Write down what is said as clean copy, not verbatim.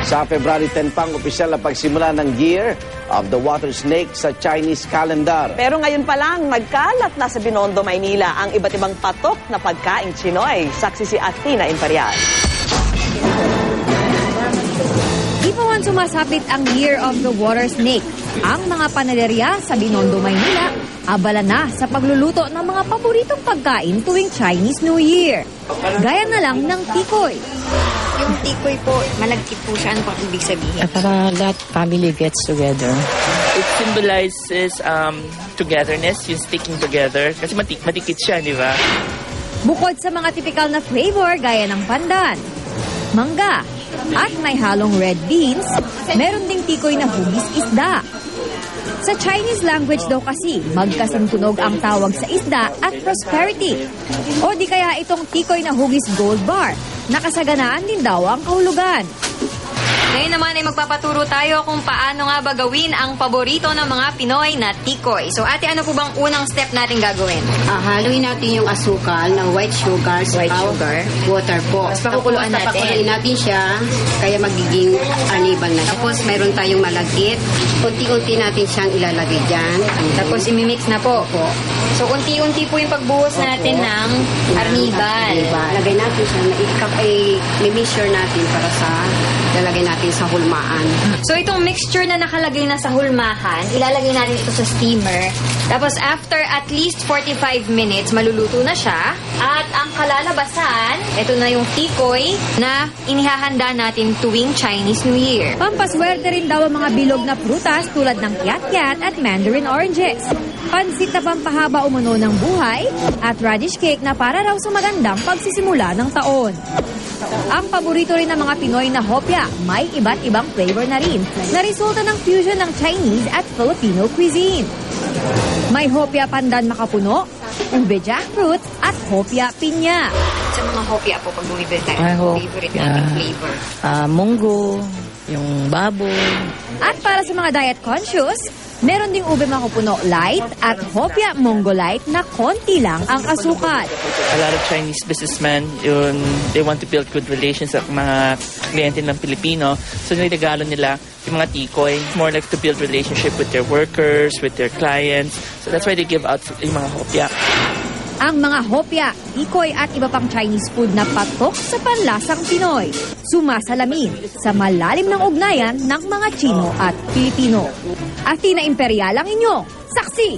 Sa February 10 pang opisyal na pagsimula ng Year of the Water Snake sa Chinese calendar. Pero ngayon pa lang, nagkalat na sa Binondo, Maynila ang iba't ibang patok na pagkaing Chinoy. Saksi si Athena Imperial. Di pa man sumasapit ang Year of the Water Snake, ang mga panaderya sa Binondo, Maynila, abala na sa pagluluto ng mga paboritong pagkain tuwing Chinese New Year. Gaya na lang ng tikoy. Yung tikoy po, malagkit po siya. Ano pang ibig sabihin? Para lahat family gets together. It symbolizes togetherness, yung sticking together. Kasi matikit siya, di ba? Bukod sa mga typical na flavor gaya ng pandan, mangga, at may halong red beans, meron ding tikoy na hugis isda. Sa Chinese language daw kasi, magkasintunog ang tawag sa isda at prosperity. O di kaya itong tikoy na hugis gold bar, nakasaganaan din daw ang kahulugan. Ngayon naman ay magpapaturo tayo kung paano nga ba gawin ang paborito ng mga Pinoy na tikoy. So ate, ano po bang unang step natin gagawin? Haluin natin yung asukal na white sugar sa water po. Tapos pakukuluan natin. Pakukuluan natin siya, kaya magiging anibal na. Tapos meron tayong malagkit. Unti-unti natin siyang ilalagay dyan. Tapos imimix na po. So unti-unti po yung pagbuhos natin ng arnibal. Lagay natin siya, i-measure natin para sa lalagay natin sa hulmaan. So itong mixture na nakalagay na sa hulmahan, ilalagay natin ito sa steamer. Tapos after at least 45 minutes, maluluto na siya. At ang kalalabasan, ito na yung tikoy na inihahanda natin tuwing Chinese New Year. Pampaswerte rin daw ang mga bilog na prutas tulad ng kiat-kiat at mandarin oranges. Pansit na pampahaba umano ng buhay at radish cake na para raw sa magandang pagsisimula ng taon. Ang paborito rin ng mga Pinoy na hopya, may iba't ibang flavor na rin na resulta ng fusion ng Chinese at Filipino cuisine. May hopya pandan makapuno, ube jackfruit at hopya pinya. Sa mga hopya po, pag bumibili tayo, favorite natin flavor. Munggo, yung baboy. At para sa mga diet conscious, meron ding ube makapuno light at hopya munggo light na konti lang ang asukal. A lot of Chinese businessmen, they want to build good relations sa mga kliyente ng Pilipino. So niligalo nila yung mga tikoy. More like to build relationship with their workers, with their clients. So that's why they give out yung mga hopya. Ang mga hopya, tikoy at iba pang Chinese food na patok sa panlasang Pinoy. Sumasalamin sa malalim ng ugnayan ng mga Chino at Pilipino. Athena Imperial ang inyong saksi.